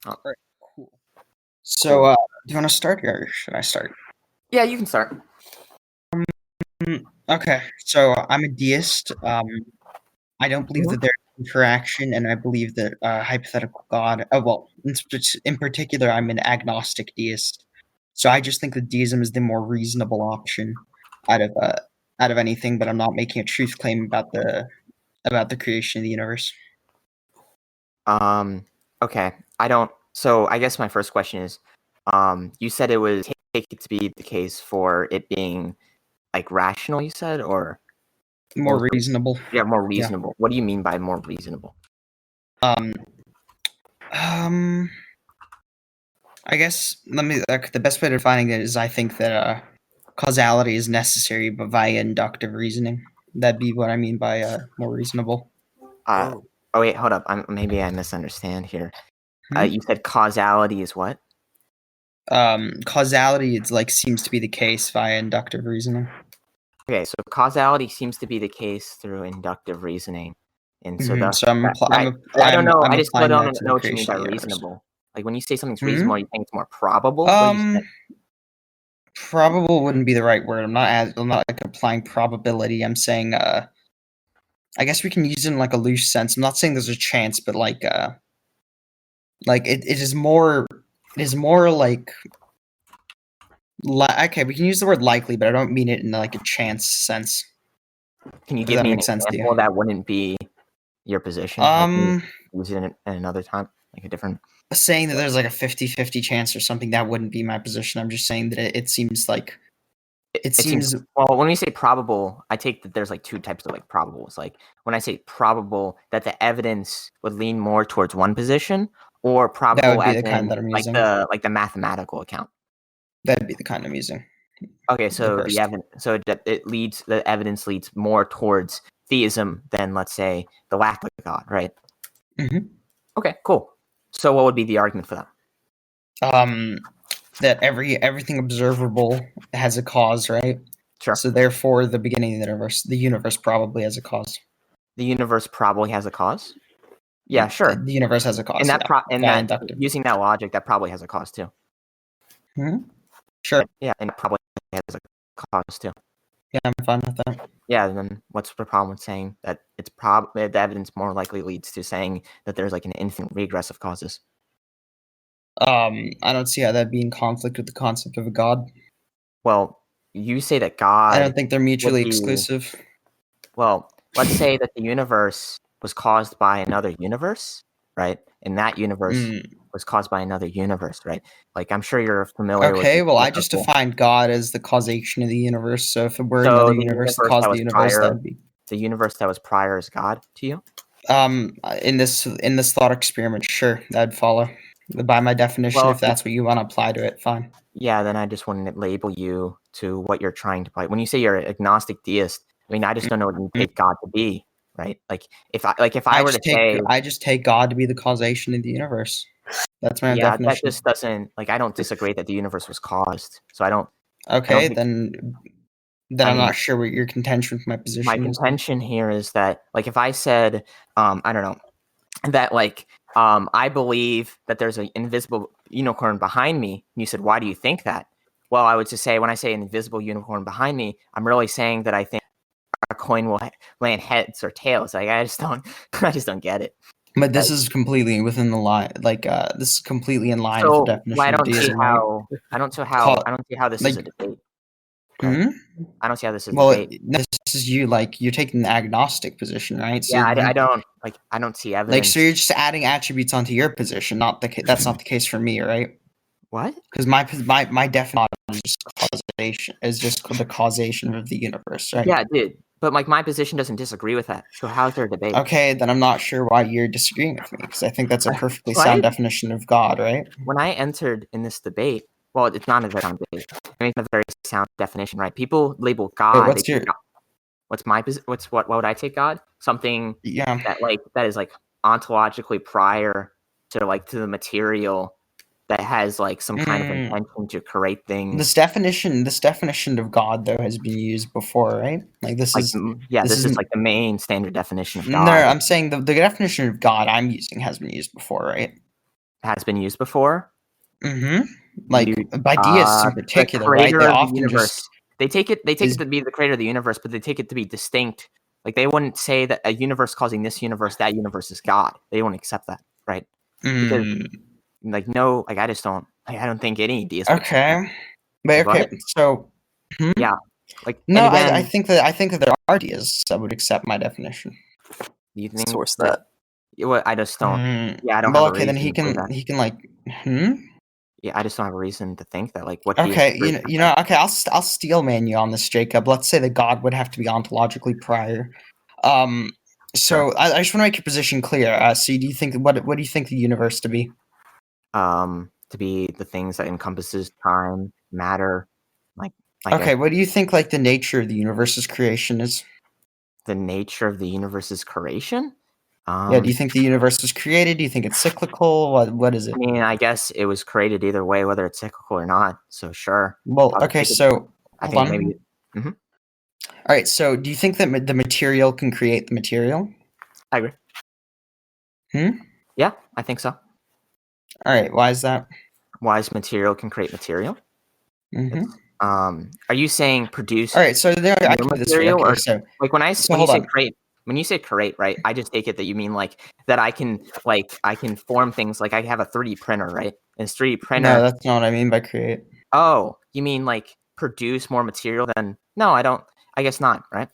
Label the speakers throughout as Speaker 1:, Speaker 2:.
Speaker 1: Oh.
Speaker 2: Alright, cool. So, do you want to start or should I start?
Speaker 1: Yeah, you can start.
Speaker 2: Okay, so I'm a deist. I don't believe that there's interaction, and I believe that hypothetical God. Oh well, in particular, I'm an agnostic deist. So I just think that deism is the more reasonable option out of uh, out of anything. But I'm not making a truth claim about the creation of the universe.
Speaker 1: Okay. So I guess my first question is, you said it was take it to be the case for it being like rational, you said, or
Speaker 2: More reasonable.
Speaker 1: yeah, more reasonable. What do you mean by more reasonable?
Speaker 2: Um. I guess the best way of defining it is I think that causality is necessary, but via inductive reasoning. That'd be what I mean by more reasonable.
Speaker 1: Oh wait, hold up. Maybe I misunderstand here.
Speaker 2: Hmm?
Speaker 1: You said causality is what?
Speaker 2: Causality it's like seems to be the case via inductive reasoning.
Speaker 1: Okay, so causality seems to be the case through inductive reasoning, and so thus
Speaker 2: So I'm
Speaker 1: I don't know. I just
Speaker 2: applying
Speaker 1: don't
Speaker 2: that to
Speaker 1: know
Speaker 2: the
Speaker 1: what you mean
Speaker 2: creation
Speaker 1: by
Speaker 2: of the universe.
Speaker 1: reasonable. Like when you say something's
Speaker 2: Hmm?
Speaker 1: reasonable, you think it's more probable. What do you say?
Speaker 2: Probable wouldn't be the right word. I'm not like applying probability. I'm saying I guess we can use it in like a loose sense. I'm not saying there's a chance, but like it is more like okay, we can use the word likely, but I don't mean it in like a chance sense.
Speaker 1: Can you
Speaker 2: Does
Speaker 1: give
Speaker 2: that
Speaker 1: me an
Speaker 2: make sense to you?
Speaker 1: example that wouldn't be your position? Like, can you use it in another time, like a different.
Speaker 2: Saying that there's like a 50-50 chance or something, that wouldn't be my position. I'm just saying that it seems like it seems
Speaker 1: well, when we say probable, I take that there's like two types of like probables. Like when I say probable, that the evidence would lean more towards one position, or probable
Speaker 2: that would be
Speaker 1: as
Speaker 2: the kind
Speaker 1: in
Speaker 2: that I'm using.
Speaker 1: like the mathematical account.
Speaker 2: That'd be the kind I'm using.
Speaker 1: Okay, so the evidence leads more towards theism than, let's say, the lack of God, right?
Speaker 2: Mm-hmm.
Speaker 1: Okay, cool. So what would be the argument for that?
Speaker 2: That everything observable has a cause, right?
Speaker 1: Sure.
Speaker 2: So therefore, the beginning of the universe probably has a cause.
Speaker 1: The universe probably has a cause. Yeah, sure.
Speaker 2: The universe has a cause.
Speaker 1: Using that logic, that probably has a cause too.
Speaker 2: Hmm? Sure.
Speaker 1: Yeah, and it probably has a cause too.
Speaker 2: Yeah, I'm fine with that.
Speaker 1: Yeah, then what's the problem with saying that the evidence more likely leads to saying that there's like an infinite regress of causes?
Speaker 2: I don't see how that'd be in conflict with the concept of a god.
Speaker 1: Well, you say that God.
Speaker 2: I don't think they're mutually exclusive.
Speaker 1: Well, let's say that the universe was caused by another universe, right? And that universe was caused by another universe, right? Like I'm sure you're familiar with.
Speaker 2: Okay, well, I just defined God as the causation of the universe. So if it were
Speaker 1: So
Speaker 2: another
Speaker 1: the
Speaker 2: universe that caused the universe, that'd be
Speaker 1: the universe that was prior is God to you.
Speaker 2: In this thought experiment, sure, that'd follow. By my definition, if that's what you want to apply to it, fine.
Speaker 1: Yeah, then I just wouldn't label you to what you're trying to apply. When you say you're an agnostic deist, I mean, I just don't know what you take God to be, right? Like if I were to say,
Speaker 2: I just take God to be the causation of the universe. That's my definition.
Speaker 1: That just doesn't I don't disagree that the universe was caused. So I don't.
Speaker 2: Okay, then I'm not sure what your contention with my position
Speaker 1: is. My contention here is that, like, if I said, I don't know, that like, I believe that there's an invisible unicorn behind me, and you said, why do you think that? Well, I would just say, when I say an invisible unicorn behind me, I'm really saying that I think a coin will land heads or tails. Like I just don't get it.
Speaker 2: But this is completely within the line. Like this is completely in line with the definition of deism.
Speaker 1: I don't see how this is a debate. Right? I don't see how this is a debate.
Speaker 2: This is you you're taking the agnostic position, right? So
Speaker 1: yeah, I don't see evidence.
Speaker 2: Like, so you're just adding attributes onto your position. That's not the case for me, right?
Speaker 1: What?
Speaker 2: Because my definition is just causation. Is just the causation of the universe, right?
Speaker 1: Yeah, dude. But like my position doesn't disagree with that. So how's there a debate?
Speaker 2: Okay, then I'm not sure why you're disagreeing with me, because I think that's a perfectly sound definition of God, right?
Speaker 1: When I entered in this debate, well, it's not a very sound debate. I mean, it's a very sound definition, right? People label God. What would I take God? Something that is like ontologically prior to the material that has like some kind of intention to create things.
Speaker 2: This definition of God though has been used before, right? Like this is
Speaker 1: like the main standard definition of God.
Speaker 2: No, I'm saying the definition of God I'm using has been used before, right?
Speaker 1: has been used before.
Speaker 2: Like by deists in
Speaker 1: The
Speaker 2: particular, right?
Speaker 1: creator
Speaker 2: They
Speaker 1: of the
Speaker 2: often
Speaker 1: universe.
Speaker 2: just
Speaker 1: They take it to be the creator of the universe, but they take it to be distinct. Like they wouldn't say that a universe causing this universe, that universe is God. They won't accept that, right? Because like no, like I just don't. Like, I don't think any deist would accept that.
Speaker 2: okay. But
Speaker 1: What?
Speaker 2: okay, so
Speaker 1: Yeah. Like
Speaker 2: no,
Speaker 1: and
Speaker 2: I
Speaker 1: again,
Speaker 2: think that there are deists that would accept my definition.
Speaker 1: do you think
Speaker 3: Source
Speaker 1: that?
Speaker 3: that.
Speaker 1: Well, I just don't. Yeah, I don't
Speaker 2: Well,
Speaker 1: have a
Speaker 2: okay, then
Speaker 1: reason to believe that.
Speaker 2: he can like
Speaker 1: Yeah, I just don't have a reason to think that. Like, what do you
Speaker 2: Okay,
Speaker 1: agree with
Speaker 2: you
Speaker 1: that?
Speaker 2: know, okay, I'll steel man you on this, Jacob. Let's say that God would have to be ontologically prior.
Speaker 1: Sure.
Speaker 2: So I just want to make your position clear. So do you think what do you think the universe to be?
Speaker 1: To be the things that encompasses time, matter, like
Speaker 2: Okay, what do you think like the nature of the universe's creation is?
Speaker 1: the nature of the universe's creation.
Speaker 2: Yeah, do you think the universe was created? Do you think it's cyclical? What is it?
Speaker 1: I mean, I guess it was created either way, whether it's cyclical or not. So sure.
Speaker 2: Well,
Speaker 1: I'll
Speaker 2: okay,
Speaker 1: take it.
Speaker 2: so
Speaker 1: I
Speaker 2: hold
Speaker 1: think
Speaker 2: on.
Speaker 1: maybe. Mhm.
Speaker 2: All right, so do you think that the material can create the material?
Speaker 1: I agree. Yeah, I think so.
Speaker 2: All right, why is that?
Speaker 1: Why is material can create material?
Speaker 2: Mm-hmm.
Speaker 1: Are you saying produce
Speaker 2: All right, so there I
Speaker 1: new
Speaker 2: can do this way.
Speaker 1: material,
Speaker 2: Okay,
Speaker 1: or
Speaker 2: so
Speaker 1: like when
Speaker 2: so
Speaker 1: you
Speaker 2: hold
Speaker 1: say
Speaker 2: on.
Speaker 1: create, when you say create, right? I just take it that you mean like that I can form things, like I have a 3D printer, right? And this 3D
Speaker 2: No,
Speaker 1: printer.
Speaker 2: that's not what I mean by create.
Speaker 1: Oh, you mean like produce more material than? No, I don't. I guess not, right?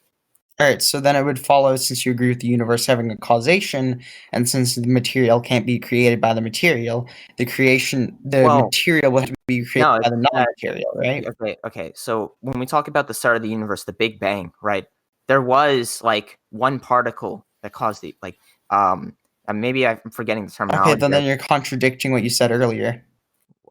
Speaker 2: All right, so then it would follow, since you agree with the universe having a causation, and since the material can't be created by the material, the
Speaker 1: Well,
Speaker 2: material will have to be created
Speaker 1: no,
Speaker 2: by
Speaker 1: it's
Speaker 2: the
Speaker 1: that.
Speaker 2: non-material, right?
Speaker 1: Okay. So when we talk about the start of the universe, the Big Bang, right? There was like one particle that caused the maybe I'm forgetting the
Speaker 2: Okay,
Speaker 1: terminology.
Speaker 2: then you're contradicting what you said earlier,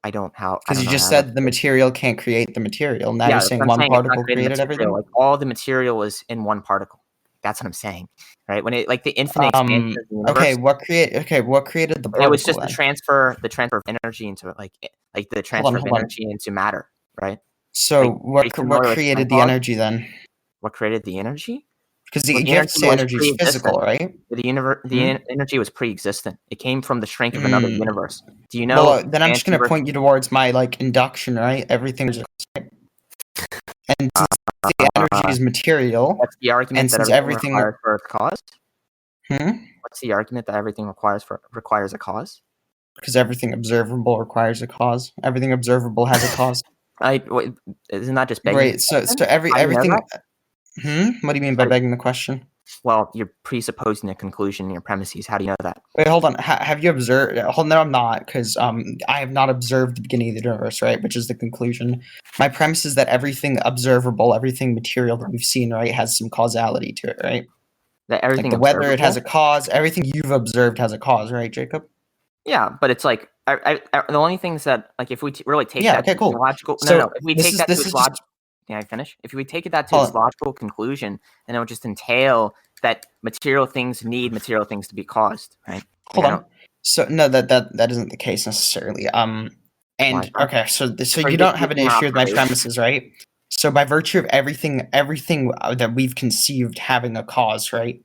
Speaker 1: I don't
Speaker 2: because you
Speaker 1: know
Speaker 2: just
Speaker 1: how that.
Speaker 2: said the material can't create the material. Now
Speaker 1: Yeah,
Speaker 2: you're
Speaker 1: that's what
Speaker 2: saying
Speaker 1: I'm
Speaker 2: one
Speaker 1: saying. It's not
Speaker 2: particle
Speaker 1: creating
Speaker 2: created
Speaker 1: material.
Speaker 2: everything.
Speaker 1: Like all the material is in one particle. That's what I'm saying, right? When it like the infinite expansion of the
Speaker 2: Okay,
Speaker 1: universe,
Speaker 2: what created the
Speaker 1: it was
Speaker 2: particle
Speaker 1: just
Speaker 2: then?
Speaker 1: the transfer of energy into like the transfer of
Speaker 2: Hold on.
Speaker 1: energy into matter, right?
Speaker 2: So
Speaker 1: Like, are you
Speaker 2: what
Speaker 1: familiar with
Speaker 2: created
Speaker 1: Planck
Speaker 2: the
Speaker 1: laws?
Speaker 2: energy then?
Speaker 1: What created the energy?
Speaker 2: Because
Speaker 1: Well, the
Speaker 2: you have to
Speaker 1: energy
Speaker 2: say
Speaker 1: was
Speaker 2: energy is physical,
Speaker 1: pre-existent.
Speaker 2: right? Hmm?
Speaker 1: Energy was pre-existent. It came from the shrink of another
Speaker 2: Mm.
Speaker 1: universe. Do you
Speaker 2: Well,
Speaker 1: know
Speaker 2: then I'm just
Speaker 1: expansion
Speaker 2: gonna
Speaker 1: versus?
Speaker 2: point you towards my like induction, right? Everything is, and since the energy
Speaker 1: Uh,
Speaker 2: is material,
Speaker 1: what's the argument
Speaker 2: and
Speaker 1: that
Speaker 2: since
Speaker 1: everything
Speaker 2: everything,
Speaker 1: requires for a cause?
Speaker 2: hmm?
Speaker 1: What's the argument that everything requires a cause?
Speaker 2: Because everything observable requires a cause. Everything observable has a cause.
Speaker 1: Isn't that just begging the
Speaker 2: Right. So
Speaker 1: question? How do you know
Speaker 2: everything.
Speaker 1: that?
Speaker 2: What do you mean by
Speaker 1: Like,
Speaker 2: begging the question?
Speaker 1: well, you're presupposing a conclusion in your premises. How do you know that?
Speaker 2: Wait, hold on. Have you observed? Hold no, I'm not, because I have not observed the beginning of the universe, right? Which is the conclusion. My premise is that everything observable, everything material that we've seen, right, has some causality to it, right?
Speaker 1: That
Speaker 2: Like
Speaker 1: everything
Speaker 2: the weather, it has
Speaker 1: observable?
Speaker 2: a cause. Everything you've observed has a cause, right, Jacob?
Speaker 1: Yeah, but it's like the only things that like if we really take
Speaker 2: Yeah.
Speaker 1: that
Speaker 2: Okay.
Speaker 1: to its
Speaker 2: Cool.
Speaker 1: logical no,
Speaker 2: So
Speaker 1: if we take that to
Speaker 2: this
Speaker 1: its
Speaker 2: is just
Speaker 1: can I finish? If we take it that to
Speaker 2: hold
Speaker 1: its
Speaker 2: on.
Speaker 1: logical conclusion, then it would just entail that material things need material things to be caused, right? Like
Speaker 2: Hold
Speaker 1: I
Speaker 2: on.
Speaker 1: don't.
Speaker 2: So no, that isn't the case necessarily.
Speaker 1: Why is
Speaker 2: And
Speaker 1: that?
Speaker 2: okay, so
Speaker 1: Are
Speaker 2: you
Speaker 1: you
Speaker 2: don't
Speaker 1: just
Speaker 2: have an
Speaker 1: using your
Speaker 2: issue with my
Speaker 1: observation?
Speaker 2: premises, right? So by virtue of everything that we've conceived having a cause, right?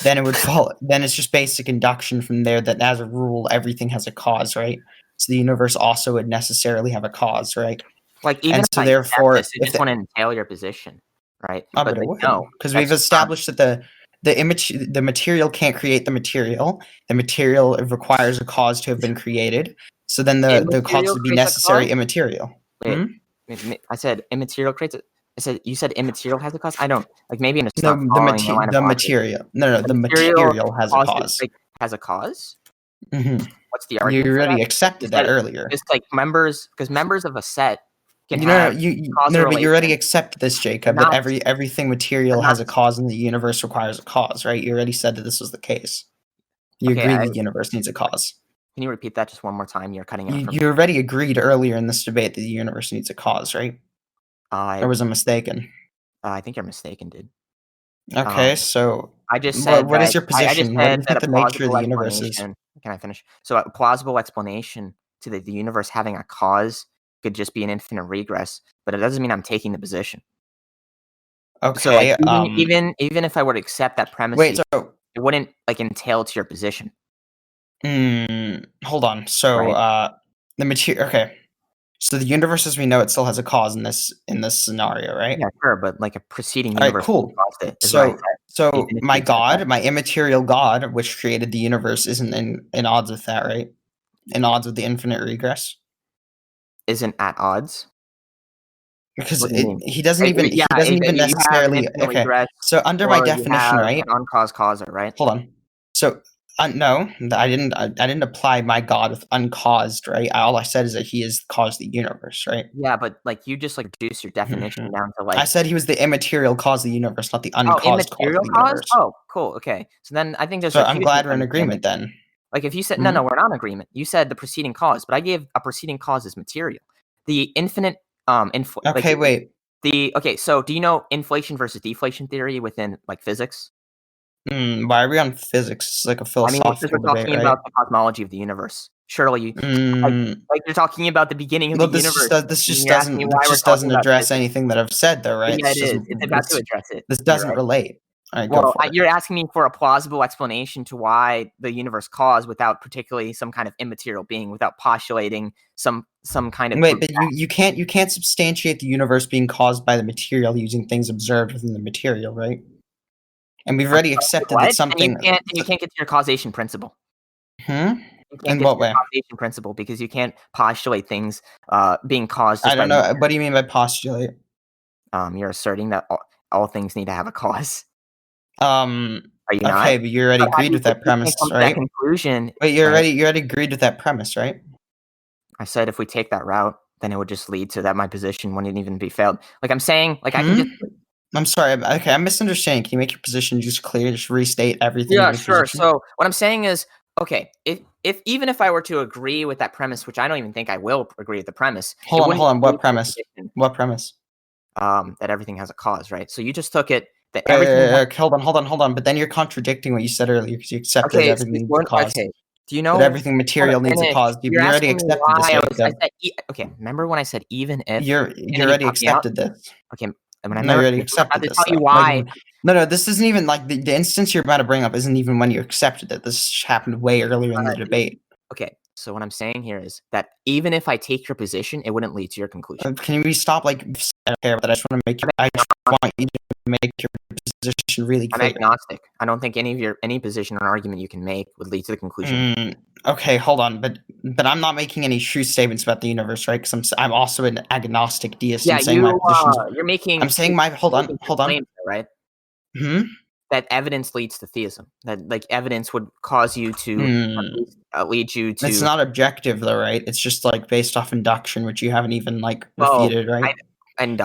Speaker 2: Then it would fall. Then it's just basic induction from there that as a rule everything has a cause, right? So the universe also would necessarily have a cause, right?
Speaker 1: Like even
Speaker 2: And
Speaker 1: if
Speaker 2: so
Speaker 1: I accept
Speaker 2: therefore,
Speaker 1: this, it
Speaker 2: if
Speaker 1: just
Speaker 2: the
Speaker 1: want to entail your position, right?
Speaker 2: oh,
Speaker 1: But
Speaker 2: but it
Speaker 1: like
Speaker 2: would,
Speaker 1: no,
Speaker 2: because we've
Speaker 1: that's just not.
Speaker 2: established that the material can't create the material. The material requires a cause to have been created. So then the cause
Speaker 1: Immaterial
Speaker 2: to be
Speaker 1: creates a cause.
Speaker 2: necessary immaterial.
Speaker 1: Wait, I said immaterial creates it. I said you said immaterial has a cause. I don't like. Maybe I'm just
Speaker 2: No,
Speaker 1: not following your line of
Speaker 2: the
Speaker 1: logic.
Speaker 2: material. No,
Speaker 1: The
Speaker 2: the
Speaker 1: material
Speaker 2: material has a
Speaker 1: causes
Speaker 2: cause.
Speaker 1: like has a cause.
Speaker 2: Hmm.
Speaker 1: What's the
Speaker 2: You
Speaker 1: argument for that?
Speaker 2: already accepted that earlier.
Speaker 1: Just like because members of a set can
Speaker 2: You know,
Speaker 1: have
Speaker 2: no,
Speaker 1: causal
Speaker 2: but you already
Speaker 1: relation,
Speaker 2: accepted this,
Speaker 1: but
Speaker 2: Jacob. That
Speaker 1: not
Speaker 2: everything
Speaker 1: but
Speaker 2: material
Speaker 1: not.
Speaker 2: has a cause, and the universe requires a cause, right? You already said that this was the case. You
Speaker 1: Okay,
Speaker 2: agree the universe needs a cause.
Speaker 1: can you repeat that just one more time? You're cutting out for me.
Speaker 2: You already agreed earlier in this debate that the universe needs a cause, right? Or was I mistaken?
Speaker 1: I think you're mistaken, dude.
Speaker 2: Okay, so
Speaker 1: I just said
Speaker 2: what is
Speaker 1: that
Speaker 2: your
Speaker 1: I just
Speaker 2: position? What do
Speaker 1: said
Speaker 2: you
Speaker 1: that
Speaker 2: think
Speaker 1: a
Speaker 2: the nature of
Speaker 1: plausible
Speaker 2: the universe is?
Speaker 1: explanation. Can I finish? So a plausible explanation to the universe having a cause could just be an infinite regress, but it doesn't mean I'm taking the position. So like
Speaker 2: Okay,
Speaker 1: even if I were to accept that premise,
Speaker 2: wait, so
Speaker 1: it wouldn't like entail to your position.
Speaker 2: Hold on. So,
Speaker 1: right?
Speaker 2: the material. Okay. So the universe as we know it still has a cause in this scenario, right?
Speaker 1: Yeah, sure, but like a preceding
Speaker 2: All right,
Speaker 1: universe
Speaker 2: cool.
Speaker 1: caused it is what I
Speaker 2: So
Speaker 1: said,
Speaker 2: so
Speaker 1: even if
Speaker 2: my
Speaker 1: you accept that.
Speaker 2: God, my immaterial God, which created the universe, isn't in odds with that, right? In odds with the infinite regress,
Speaker 1: Isn't at odds?
Speaker 2: because
Speaker 1: What do you mean?
Speaker 2: he doesn't even
Speaker 1: Yeah, you have an
Speaker 2: necessarily.
Speaker 1: infinite
Speaker 2: Okay,
Speaker 1: regress
Speaker 2: so under my
Speaker 1: or you
Speaker 2: definition,
Speaker 1: have
Speaker 2: right?
Speaker 1: an uncaused causer, right?
Speaker 2: Hold on. So no, I didn't apply my God with uncaused, right? All I said is that he has caused the universe, right?
Speaker 1: Yeah, but, like, you just, like, reduce your definition down to,
Speaker 2: I
Speaker 1: like,
Speaker 2: said he was the immaterial cause of the universe, not the
Speaker 1: oh,
Speaker 2: uncaused cause of
Speaker 1: immaterial
Speaker 2: the
Speaker 1: cause?
Speaker 2: universe.
Speaker 1: Oh, cool, okay. So then I think there's
Speaker 2: So
Speaker 1: a
Speaker 2: I'm
Speaker 1: huge
Speaker 2: glad we're in
Speaker 1: misunderstanding.
Speaker 2: agreement then.
Speaker 1: Like, if you said no,
Speaker 2: Hmm?
Speaker 1: no, we're not in agreement. You said the preceding cause, but I gave a preceding cause as material. The infinite, like,
Speaker 2: Okay, wait.
Speaker 1: okay, so do you know inflation versus deflation theory within, like, physics?
Speaker 2: Why are we on physics? It's like a
Speaker 1: I mean, because
Speaker 2: philosophical
Speaker 1: we're
Speaker 2: debate,
Speaker 1: talking
Speaker 2: right?
Speaker 1: about the cosmology of the universe. Surely you like
Speaker 2: Mm,
Speaker 1: like, you're talking about the beginning of the
Speaker 2: well,
Speaker 1: universe, and you're asking me
Speaker 2: this
Speaker 1: why we're
Speaker 2: just
Speaker 1: talking
Speaker 2: doesn't
Speaker 1: about
Speaker 2: address
Speaker 1: physics.
Speaker 2: anything that I've said, though,
Speaker 1: But
Speaker 2: right?
Speaker 1: yeah, it is. It's about to address it.
Speaker 2: This
Speaker 1: You're
Speaker 2: doesn't
Speaker 1: right.
Speaker 2: relate. All right, go
Speaker 1: Well,
Speaker 2: for it.
Speaker 1: you're asking me for a plausible explanation to why the universe caused without particularly some kind of immaterial being, without postulating some kind of
Speaker 2: Wait,
Speaker 1: brute
Speaker 2: but you can't substantiate the universe being caused by the material using things observed within the material, right? And we've
Speaker 1: I'm
Speaker 2: already
Speaker 1: sorry,
Speaker 2: accepted that
Speaker 1: what? And
Speaker 2: something.
Speaker 1: you can't get to your causation principle.
Speaker 2: Hmm?
Speaker 1: You can't
Speaker 2: In
Speaker 1: get to
Speaker 2: what
Speaker 1: your
Speaker 2: way?
Speaker 1: causation principle because you can't postulate things, being caused
Speaker 2: I
Speaker 1: just by
Speaker 2: don't know.
Speaker 1: nature.
Speaker 2: What do you mean by postulate?
Speaker 1: You're asserting that all things need to have a cause.
Speaker 2: Um.
Speaker 1: Are you not?
Speaker 2: Okay, but you already
Speaker 1: But
Speaker 2: agreed with that
Speaker 1: you can't
Speaker 2: premise,
Speaker 1: come to that
Speaker 2: right?
Speaker 1: conclusion,
Speaker 2: Wait,
Speaker 1: right?
Speaker 2: you already agreed with that premise, right?
Speaker 1: I said if we take that route, then it would just lead to that my position wouldn't even be failed. Like I'm saying, like I can
Speaker 2: Hmm?
Speaker 1: just
Speaker 2: I'm sorry. Okay, I'm misunderstanding. Can you make your position just clear? Just restate everything in
Speaker 1: yeah,
Speaker 2: your
Speaker 1: sure.
Speaker 2: position.
Speaker 1: So what I'm saying is, okay, if even if I were to agree with that premise, which I don't even think I will agree with the premise, it wouldn't
Speaker 2: Hold on.
Speaker 1: lead
Speaker 2: What
Speaker 1: to the
Speaker 2: premise?
Speaker 1: position
Speaker 2: What premise?
Speaker 1: that everything has a cause, right? So you just took it that everything has
Speaker 2: Hold on. But then you're contradicting what you said earlier because you accepted
Speaker 1: okay, so
Speaker 2: everything needs a cause.
Speaker 1: okay. Do you
Speaker 2: That
Speaker 1: know
Speaker 2: everything
Speaker 1: hold on,
Speaker 2: material needs a
Speaker 1: finish.
Speaker 2: cause.
Speaker 1: You're
Speaker 2: You already
Speaker 1: asking me
Speaker 2: accepted this,
Speaker 1: why I
Speaker 2: Jacob.
Speaker 1: said okay, remember when I said even if and
Speaker 2: You
Speaker 1: then you
Speaker 2: already
Speaker 1: cut me out?
Speaker 2: accepted this.
Speaker 1: Okay, and when I
Speaker 2: No, you
Speaker 1: remember
Speaker 2: already
Speaker 1: I'm about
Speaker 2: accepted
Speaker 1: to
Speaker 2: this
Speaker 1: tell you
Speaker 2: though.
Speaker 1: why
Speaker 2: No. This isn't even like the instance you're about to bring up isn't even when you accepted it. This happened way earlier in the
Speaker 1: dude.
Speaker 2: debate.
Speaker 1: Okay, so what I'm saying here is that even if I take your position, it wouldn't lead to your conclusion.
Speaker 2: Can we stop like? I don't care, but I just want to make
Speaker 1: I'm
Speaker 2: your. I just want
Speaker 1: agnostic.
Speaker 2: you to make your position really
Speaker 1: I'm
Speaker 2: clear.
Speaker 1: agnostic. I don't think any position or argument you can make would lead to the conclusion.
Speaker 2: Okay, hold on, but I'm not making any true statements about the universe, right? Because I'm also an agnostic deist.
Speaker 1: Yeah,
Speaker 2: I'm saying my positions.
Speaker 1: you're making
Speaker 2: I'm saying my.
Speaker 1: true
Speaker 2: Hold on.
Speaker 1: claims, right?
Speaker 2: Hmm.
Speaker 1: That evidence leads to theism. That like evidence would cause you to at
Speaker 2: Hmm.
Speaker 1: least lead you
Speaker 2: It's
Speaker 1: to
Speaker 2: not objective though, right? It's just like based off induction, which you haven't even like
Speaker 1: well,
Speaker 2: refuted, right?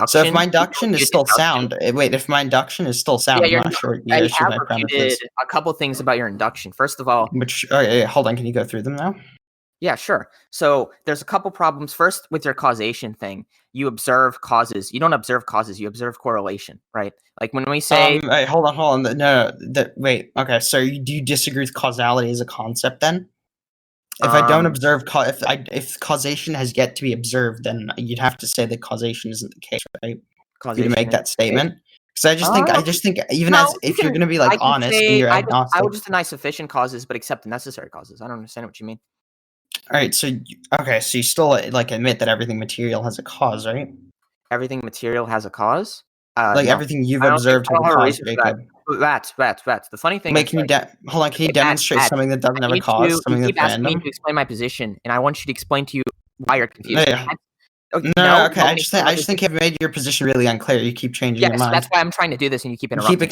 Speaker 2: So if
Speaker 1: induction.
Speaker 2: my
Speaker 1: You
Speaker 2: induction is
Speaker 1: use
Speaker 2: still
Speaker 1: induction.
Speaker 2: sound, wait, if my induction is still sound,
Speaker 1: Yeah,
Speaker 2: I'm not sure what the
Speaker 1: you
Speaker 2: issue
Speaker 1: have
Speaker 2: with my premise
Speaker 1: refuted
Speaker 2: is.
Speaker 1: a couple things about your induction. First of all,
Speaker 2: Which, oh, yeah, hold on, can you go through them now?
Speaker 1: yeah, sure. So there's a couple problems. First, with your causation thing, you observe causes. You don't observe causes. You observe correlation, right? Like when we say,
Speaker 2: Wait, hold on. Wait. Okay, so do you disagree with causality as a concept then? If I don't
Speaker 1: um,
Speaker 2: observe, if causation has yet to be observed, then you'd have to say that causation isn't the case, right? For you to
Speaker 1: causation
Speaker 2: make
Speaker 1: is
Speaker 2: that
Speaker 1: the case.
Speaker 2: statement, because I just think, even
Speaker 1: No,
Speaker 2: as
Speaker 1: you
Speaker 2: if you're
Speaker 1: can.
Speaker 2: gonna be like
Speaker 1: I can
Speaker 2: honest and
Speaker 1: say
Speaker 2: you're
Speaker 1: I
Speaker 2: agnostic.
Speaker 1: would just deny sufficient causes, but accept the necessary causes. I don't understand what you mean.
Speaker 2: All right, okay, so you still like admit that everything material has a cause, right?
Speaker 1: Everything material has a cause.
Speaker 2: Like
Speaker 1: No,
Speaker 2: everything you've
Speaker 1: I
Speaker 2: observed has
Speaker 1: don't
Speaker 2: a
Speaker 1: have a
Speaker 2: cause,
Speaker 1: reason for that.
Speaker 2: Jacob.
Speaker 1: Rats. The funny thing
Speaker 2: Wait,
Speaker 1: is,
Speaker 2: can you
Speaker 1: like,
Speaker 2: hold on? Can you
Speaker 1: okay,
Speaker 2: demonstrate
Speaker 1: bats.
Speaker 2: something that doesn't
Speaker 1: I
Speaker 2: have a
Speaker 1: need
Speaker 2: cause,
Speaker 1: you. You
Speaker 2: something
Speaker 1: keep
Speaker 2: that's
Speaker 1: asking me
Speaker 2: random?
Speaker 1: to explain my position, and I want you to explain to you why you're confused.
Speaker 2: Yeah.
Speaker 1: No,
Speaker 2: Okay.
Speaker 1: let me explain my
Speaker 2: I just think
Speaker 1: position.
Speaker 2: you've made your position really unclear. You keep changing your
Speaker 1: Yes, that's
Speaker 2: mind.
Speaker 1: why I'm trying to do this, and you keep
Speaker 2: You keep
Speaker 1: interrupting.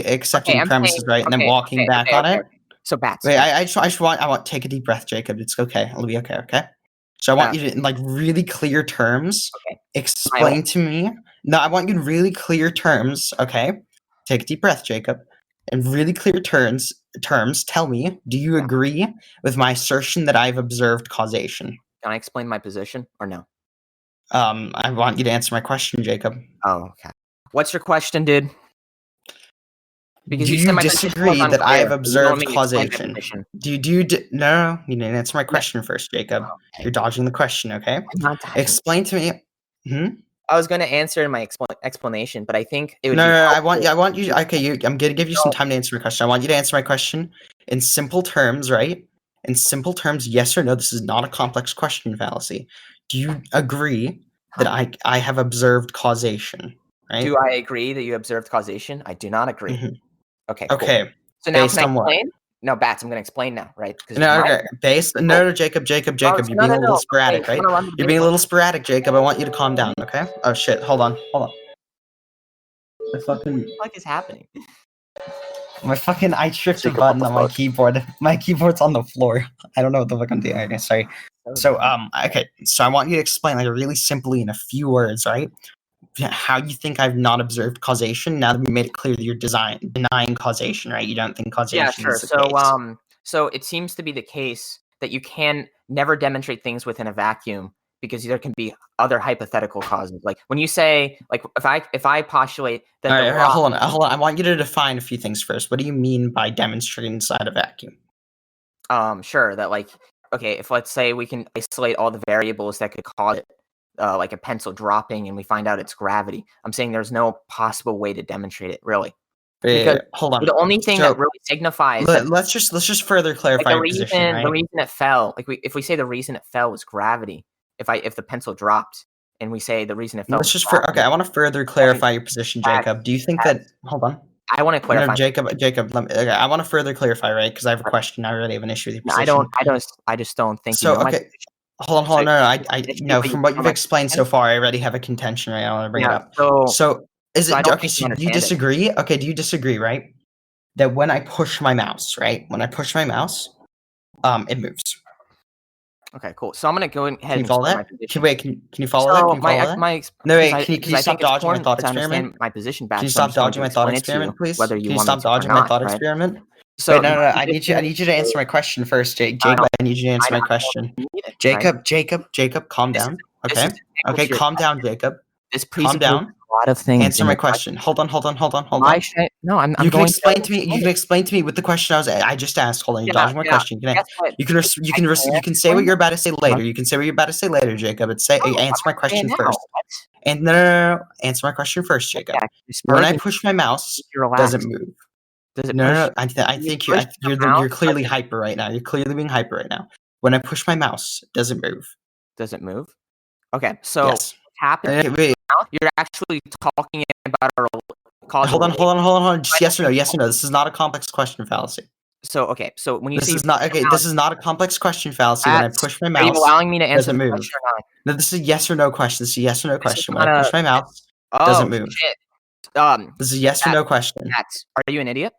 Speaker 2: accepting
Speaker 1: I'm saying
Speaker 2: premises, right, and then walking back on it.
Speaker 1: okay. So bats,
Speaker 2: Wait,
Speaker 1: bats,
Speaker 2: I just want take a deep breath, Jacob. It's okay. It'll be okay. Okay. So I want
Speaker 1: bats.
Speaker 2: you to, in like really clear terms,
Speaker 1: Okay, smile.
Speaker 2: explain to me. No, I want you in really clear terms. Okay. Take a deep breath, Jacob. In really clear terms, tell me, do you
Speaker 1: Yeah.
Speaker 2: agree with my assertion that I've observed causation?
Speaker 1: Can I explain my position or no?
Speaker 2: I want you to answer my question, Jacob.
Speaker 1: Oh, okay. What's your question, dude? Because
Speaker 2: Do
Speaker 1: you said
Speaker 2: you
Speaker 1: my position was
Speaker 2: disagree that I have
Speaker 1: unclear, so you don't want
Speaker 2: observed
Speaker 1: me to explain my
Speaker 2: causation?
Speaker 1: position.
Speaker 2: No, you didn't answer my
Speaker 1: No.
Speaker 2: question first, Jacob.
Speaker 1: Okay.
Speaker 2: You're dodging the question, okay?
Speaker 1: I'm not dodging.
Speaker 2: Explain to me. Hmm?
Speaker 1: I was going to answer in my explanation, but I think it would
Speaker 2: No,
Speaker 1: be
Speaker 2: no, no,
Speaker 1: helpful.
Speaker 2: I want you. Okay, I'm gonna give you some time to answer my question. I want you to answer my question in simple terms, right? In simple terms, yes or no. This is not a complex question fallacy. Do you agree that I have observed causation? Right?
Speaker 1: Do I agree that you observed causation? I do not agree.
Speaker 2: Mhm.
Speaker 1: Okay, cool.
Speaker 2: Okay,
Speaker 1: So now can
Speaker 2: based
Speaker 1: I
Speaker 2: on what?
Speaker 1: explain? No, Bats, I'm going to explain now, right? Because
Speaker 2: No,
Speaker 1: my
Speaker 2: okay, based. No, no, Jacob, Jacob, Jacob. You're
Speaker 1: no,
Speaker 2: being
Speaker 1: no,
Speaker 2: a little
Speaker 1: no. Okay,
Speaker 2: sporadic,
Speaker 1: I'm
Speaker 2: right?
Speaker 1: going to run the
Speaker 2: You're
Speaker 1: video.
Speaker 2: being a little sporadic, Jacob. I want you to calm down, okay? Oh shit! Hold on, hold on. My fucking.
Speaker 1: What the fuck is happening?
Speaker 2: I tripped a
Speaker 1: Jacob,
Speaker 2: button
Speaker 1: what
Speaker 2: on
Speaker 1: the
Speaker 2: my
Speaker 1: fuck?
Speaker 2: keyboard. My keyboard's on the floor. I don't know what the fuck I'm doing. Okay, sorry. So okay. So I want you to explain like really simply in a few words, right? How you think I've not observed causation now that we made it clear that you're denying causation, right? You don't think
Speaker 1: Yeah,
Speaker 2: causation
Speaker 1: sure.
Speaker 2: is the case.
Speaker 1: So it seems to be the case that you can never demonstrate things within a vacuum because there can be other hypothetical causes. Like when you say, like if I postulate that the
Speaker 2: All right,
Speaker 1: rock,
Speaker 2: hold on, hold on. I want you to define a few things first. What do you mean by demonstrating inside a vacuum?
Speaker 1: sure, that like okay, if let's say we can isolate all the variables that could cause it, like a pencil dropping, and we find out it's gravity. I'm saying there's no possible way to demonstrate it, really, because
Speaker 2: Hold on.
Speaker 1: the only thing that
Speaker 2: So
Speaker 1: really signifies that
Speaker 2: let's just further
Speaker 1: like
Speaker 2: clarify your position,
Speaker 1: the
Speaker 2: right?
Speaker 1: reason it fell, like if we say the reason it fell was gravity, if the pencil dropped and we say the reason it fell was
Speaker 2: Okay.
Speaker 1: gravity,
Speaker 2: I want to further
Speaker 1: then
Speaker 2: clarify your position,
Speaker 1: that's
Speaker 2: Jacob. Do you think that? Hold on.
Speaker 1: I want to
Speaker 2: No,
Speaker 1: clarify.
Speaker 2: Jacob. Okay, I want to further clarify, right? Because I have a question. I already have an issue with your
Speaker 1: No,
Speaker 2: position.
Speaker 1: I just don't think you
Speaker 2: So
Speaker 1: know my
Speaker 2: okay,
Speaker 1: position.
Speaker 2: hold
Speaker 1: So
Speaker 2: on. No, no,
Speaker 1: if you
Speaker 2: no.
Speaker 1: believe
Speaker 2: From
Speaker 1: you
Speaker 2: what
Speaker 1: know
Speaker 2: you've
Speaker 1: my
Speaker 2: explained so
Speaker 1: position,
Speaker 2: far, I already have a contention, right? I want to bring it
Speaker 1: yeah.
Speaker 2: up. So is
Speaker 1: So I
Speaker 2: it
Speaker 1: don't
Speaker 2: okay?
Speaker 1: think you
Speaker 2: So do you
Speaker 1: understand it.
Speaker 2: disagree? Okay, do you disagree, right? That when I push my mouse, right? When I push my mouse, it moves.
Speaker 1: Okay, cool. So I'm gonna go ahead
Speaker 2: Can
Speaker 1: and
Speaker 2: you follow
Speaker 1: explain my
Speaker 2: that?
Speaker 1: position.
Speaker 2: Can you follow that?
Speaker 1: So
Speaker 2: Can you follow that? No, wait. Can
Speaker 1: because
Speaker 2: you
Speaker 1: I think
Speaker 2: stop
Speaker 1: it's
Speaker 2: dodging my
Speaker 1: important
Speaker 2: thought
Speaker 1: to
Speaker 2: experiment?
Speaker 1: understand my position,
Speaker 2: Can you
Speaker 1: Bats. So I'm
Speaker 2: stop
Speaker 1: just going
Speaker 2: dodging
Speaker 1: to
Speaker 2: my thought
Speaker 1: explain it to you
Speaker 2: experiment, please?
Speaker 1: whether you
Speaker 2: Can you
Speaker 1: want me
Speaker 2: stop
Speaker 1: to or
Speaker 2: dodging my
Speaker 1: not,
Speaker 2: thought
Speaker 1: right?
Speaker 2: experiment?
Speaker 1: So
Speaker 2: Wait, no,
Speaker 1: my
Speaker 2: no, no.
Speaker 1: position
Speaker 2: I need you to
Speaker 1: is
Speaker 2: answer my question first,
Speaker 1: I
Speaker 2: Jacob. I need you to answer my question.
Speaker 1: don't need it, right?
Speaker 2: Jacob, calm
Speaker 1: This is
Speaker 2: down.
Speaker 1: this is
Speaker 2: Okay,
Speaker 1: integral
Speaker 2: okay,
Speaker 1: to your
Speaker 2: calm down,
Speaker 1: question.
Speaker 2: Jacob.
Speaker 1: This
Speaker 2: Calm
Speaker 1: presupposes
Speaker 2: down.
Speaker 1: a lot of things
Speaker 2: Answer
Speaker 1: in
Speaker 2: my
Speaker 1: your
Speaker 2: question.
Speaker 1: question.
Speaker 2: Hold
Speaker 1: Why
Speaker 2: on.
Speaker 1: should I? No, I'm
Speaker 2: You can
Speaker 1: going to
Speaker 2: explain to me. You
Speaker 1: explain
Speaker 2: can
Speaker 1: it.
Speaker 2: explain to me with the question I just asked. Hold on, you're
Speaker 1: Yeah,
Speaker 2: dodging my
Speaker 1: yeah.
Speaker 2: question.
Speaker 1: Guess what?
Speaker 2: You can say what
Speaker 1: Explain
Speaker 2: you're
Speaker 1: it.
Speaker 2: about to say
Speaker 1: No,
Speaker 2: later. You can say what you're about to say later, Jacob. But say
Speaker 1: I'm
Speaker 2: answer my
Speaker 1: gonna say it
Speaker 2: question
Speaker 1: now.
Speaker 2: first.
Speaker 1: What?
Speaker 2: And no. Answer my question first, Jacob.
Speaker 1: Yeah, you're
Speaker 2: When I
Speaker 1: spurring me
Speaker 2: push my mouse,
Speaker 1: to
Speaker 2: does it
Speaker 1: relax.
Speaker 2: move?
Speaker 1: Does it
Speaker 2: No,
Speaker 1: push?
Speaker 2: no. I
Speaker 1: You
Speaker 2: think
Speaker 1: push the mouse,
Speaker 2: you're clearly hyper right now. You're clearly being hyper right now. When I push my mouse, does it move?
Speaker 1: does it move? Okay, so
Speaker 2: Yes.
Speaker 1: what's happening
Speaker 2: Wait.
Speaker 1: now? You're actually talking about a causal relationship.
Speaker 2: Hold on. Just
Speaker 1: I don't
Speaker 2: yes or no.
Speaker 1: think
Speaker 2: Yes or no. This is not a complex question fallacy.
Speaker 1: so. Okay, so when you
Speaker 2: This
Speaker 1: say you
Speaker 2: is not
Speaker 1: push
Speaker 2: okay.
Speaker 1: your mouse,
Speaker 2: This is not a complex question fallacy. When I
Speaker 1: that's
Speaker 2: push my
Speaker 1: are you
Speaker 2: mouse,
Speaker 1: allowing me to
Speaker 2: does
Speaker 1: answer
Speaker 2: it
Speaker 1: the
Speaker 2: move?
Speaker 1: question or not?
Speaker 2: No, this is a yes or no question. This is a yes or no
Speaker 1: This is
Speaker 2: question. When I
Speaker 1: not a.
Speaker 2: push my mouse, does it
Speaker 1: Oh
Speaker 2: move?
Speaker 1: shit.
Speaker 2: This is a yes or
Speaker 1: That
Speaker 2: no question.
Speaker 1: are you an idiot?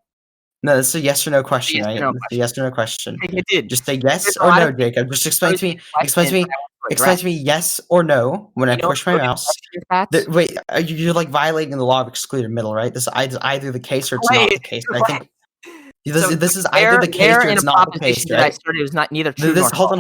Speaker 2: No, this is a yes or no
Speaker 1: It's a
Speaker 2: question,
Speaker 1: yes or
Speaker 2: right?
Speaker 1: no
Speaker 2: This is a
Speaker 1: question.
Speaker 2: yes or no question.
Speaker 1: Okay, dude.
Speaker 2: Just say
Speaker 1: There's
Speaker 2: yes
Speaker 1: a
Speaker 2: or
Speaker 1: lot of
Speaker 2: no,
Speaker 1: things
Speaker 2: Jacob. Just
Speaker 1: posing questions that I want to
Speaker 2: explain
Speaker 1: address.
Speaker 2: to me yes or no when I
Speaker 1: You know what
Speaker 2: push my
Speaker 1: posing
Speaker 2: mouse.
Speaker 1: questions, Bats?
Speaker 2: Wait, you're like violating the law of excluded middle, right? This is either the case or it's not
Speaker 1: Wait,
Speaker 2: the case. I
Speaker 1: what?
Speaker 2: think
Speaker 1: So
Speaker 2: this is either the case
Speaker 1: where
Speaker 2: or
Speaker 1: in
Speaker 2: it's
Speaker 1: a
Speaker 2: not the case,
Speaker 1: proposition did I
Speaker 2: right?
Speaker 1: start? It was not neither true
Speaker 2: This
Speaker 1: nor false.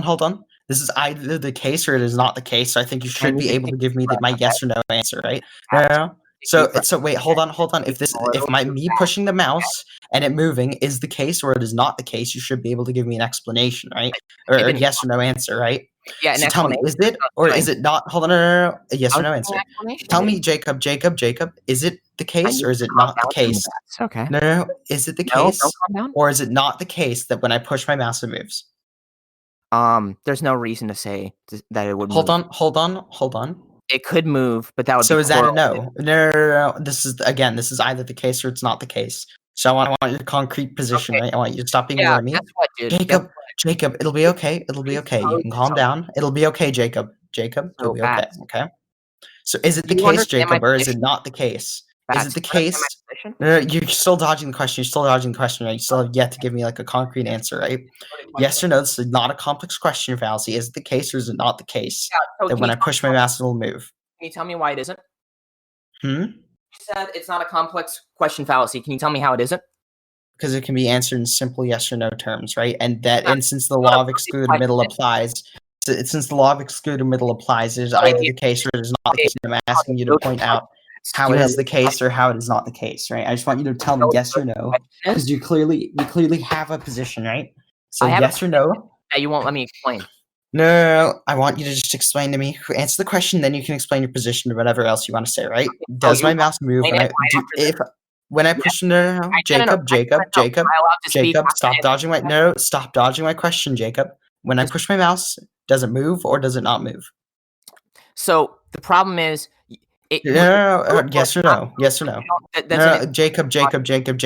Speaker 2: hold on. This is either the case or it is not the case. So I think you
Speaker 1: I
Speaker 2: should
Speaker 1: need
Speaker 2: be
Speaker 1: to
Speaker 2: able
Speaker 1: take
Speaker 2: to
Speaker 1: a
Speaker 2: give
Speaker 1: deep
Speaker 2: me
Speaker 1: breath,
Speaker 2: my
Speaker 1: okay?
Speaker 2: yes or no answer, right? No, no,
Speaker 1: Bats,
Speaker 2: no.
Speaker 1: take a deep breath.
Speaker 2: So wait, hold on. If
Speaker 1: A little
Speaker 2: my
Speaker 1: too
Speaker 2: me
Speaker 1: fast.
Speaker 2: pushing the mouse and it moving is the case or it is not the case, you should be able to give me an explanation, right?
Speaker 1: It
Speaker 2: Or
Speaker 1: didn't.
Speaker 2: yes or no answer, right?
Speaker 1: Yeah, an
Speaker 2: So tell me,
Speaker 1: explanation
Speaker 2: is
Speaker 1: is
Speaker 2: it
Speaker 1: what
Speaker 2: or
Speaker 1: I was
Speaker 2: is
Speaker 1: doing.
Speaker 2: it not? Hold on, a yes
Speaker 1: I
Speaker 2: or
Speaker 1: was
Speaker 2: no
Speaker 1: giving an
Speaker 2: answer.
Speaker 1: explanation,
Speaker 2: Tell
Speaker 1: dude.
Speaker 2: me, Jacob, is it the
Speaker 1: I
Speaker 2: case
Speaker 1: need
Speaker 2: or
Speaker 1: you
Speaker 2: is
Speaker 1: to
Speaker 2: it
Speaker 1: calm
Speaker 2: not the
Speaker 1: down for me,
Speaker 2: case?
Speaker 1: Bats. Okay.
Speaker 2: No. Is it the
Speaker 1: No, don't
Speaker 2: case
Speaker 1: calm down.
Speaker 2: or is it not the case that when I push my mouse it moves?
Speaker 1: There's no reason to say that it would move.
Speaker 2: Hold on.
Speaker 1: It could move, but that would be
Speaker 2: So is that a
Speaker 1: correlated.
Speaker 2: no? No. This is either the case or it's not the case. So I want your concrete position,
Speaker 1: Okay.
Speaker 2: right? I want you to stop being
Speaker 1: Yeah.
Speaker 2: wormy.
Speaker 1: Guess what, dude? Guess what?
Speaker 2: Jacob, it'll be okay. It'll be okay. You can
Speaker 1: Presupposes
Speaker 2: calm
Speaker 1: something.
Speaker 2: down. It'll be okay, Jacob. It'll
Speaker 1: So,
Speaker 2: be okay.
Speaker 1: Bats,
Speaker 2: Okay. So is it
Speaker 1: do
Speaker 2: the
Speaker 1: you
Speaker 2: case,
Speaker 1: understand my
Speaker 2: Jacob, or is it
Speaker 1: position?
Speaker 2: not the case? Is it
Speaker 1: Bats,
Speaker 2: the
Speaker 1: do you understand
Speaker 2: case?
Speaker 1: my position?
Speaker 2: No, you're still dodging the question. You're still dodging the question, right? You still have yet to give me like a concrete answer, right? Yes or no? This is not a complex question fallacy. Is it the case or is it not the case
Speaker 1: Yeah. So
Speaker 2: that
Speaker 1: can
Speaker 2: when
Speaker 1: you
Speaker 2: I push my mouse it'll move?
Speaker 1: tell me why it isn't?
Speaker 2: Hmm?
Speaker 1: You said it's not a complex question fallacy. Can you tell me how it isn't?
Speaker 2: Because it can be answered in simple yes or no terms, right? And since the
Speaker 1: You want
Speaker 2: law
Speaker 1: to
Speaker 2: of
Speaker 1: prove these
Speaker 2: excluded middle
Speaker 1: questions?
Speaker 2: applies, since the law of excluded middle applies, it is either
Speaker 1: Wait,
Speaker 2: the case or it is not the
Speaker 1: wait.
Speaker 2: case. And I'm asking you to
Speaker 1: Know the
Speaker 2: point out
Speaker 1: questions. Do
Speaker 2: how
Speaker 1: you
Speaker 2: it
Speaker 1: know
Speaker 2: is the
Speaker 1: what
Speaker 2: case or how it is not the case, right? I just want you to tell me yes or no,
Speaker 1: the question
Speaker 2: because
Speaker 1: is?
Speaker 2: you clearly have a position, right? So
Speaker 1: I have a
Speaker 2: yes or
Speaker 1: position
Speaker 2: no.
Speaker 1: that you won't let me explain.
Speaker 2: No. I want you to just explain to me. Answer the question, then you can explain your position or whatever else you want to say. Right? Does my mouse move when I push? No, Jacob.
Speaker 1: Am I allowed to speak after
Speaker 2: Stop
Speaker 1: this?
Speaker 2: dodging my Stop dodging my question, Jacob. When I push my mouse, does it move or does it not move?
Speaker 1: So the problem is,
Speaker 2: Yes or no? Yes or no? No, Jacob.
Speaker 1: Yes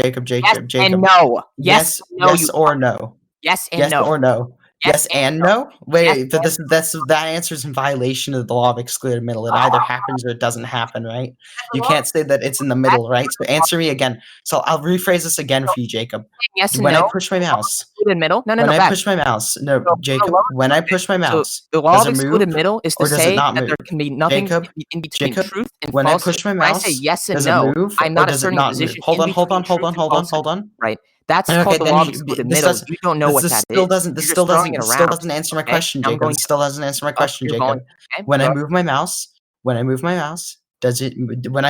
Speaker 1: and no.
Speaker 2: Yes or no?
Speaker 1: Yes and
Speaker 2: Yes
Speaker 1: no.
Speaker 2: or no? Yes and no?
Speaker 1: Yes
Speaker 2: Wait, that answer is in violation of the law of excluded middle. It either happens or it doesn't happen, right? You can't say that it's in the middle, right? So answer me again. So I'll rephrase this again for you, Jacob.
Speaker 1: Yes and
Speaker 2: When
Speaker 1: no.
Speaker 2: I push my mouse,
Speaker 1: Excluded middle. No,
Speaker 2: when I
Speaker 1: back.
Speaker 2: push my mouse, no,
Speaker 1: So,
Speaker 2: Jacob. When I push my mouse,
Speaker 1: the law
Speaker 2: does
Speaker 1: of
Speaker 2: it move
Speaker 1: excluded middle is to
Speaker 2: or does it
Speaker 1: say
Speaker 2: not
Speaker 1: that
Speaker 2: move?
Speaker 1: there can be nothing
Speaker 2: Jacob,
Speaker 1: in between truth and
Speaker 2: when I
Speaker 1: falsehood.
Speaker 2: push my
Speaker 1: When I
Speaker 2: mouse,
Speaker 1: say yes and
Speaker 2: does
Speaker 1: no,
Speaker 2: it move
Speaker 1: I'm
Speaker 2: or
Speaker 1: not
Speaker 2: does it
Speaker 1: asserting a
Speaker 2: not move?
Speaker 1: position
Speaker 2: Hold
Speaker 1: in
Speaker 2: on,
Speaker 1: between truth and falsehood.
Speaker 2: hold on.
Speaker 1: Right. That's
Speaker 2: Okay,
Speaker 1: called the
Speaker 2: then
Speaker 1: law of excluded middle. You don't know what that is.
Speaker 2: this
Speaker 1: You're
Speaker 2: still
Speaker 1: just throwing it around.
Speaker 2: doesn't answer my
Speaker 1: Okay?
Speaker 2: question,
Speaker 1: I'm
Speaker 2: Jacob.
Speaker 1: going
Speaker 2: It still doesn't answer my question,
Speaker 1: you're
Speaker 2: Jacob.
Speaker 1: okay?
Speaker 2: When I move my mouse, when I push my mouse, does it move? Does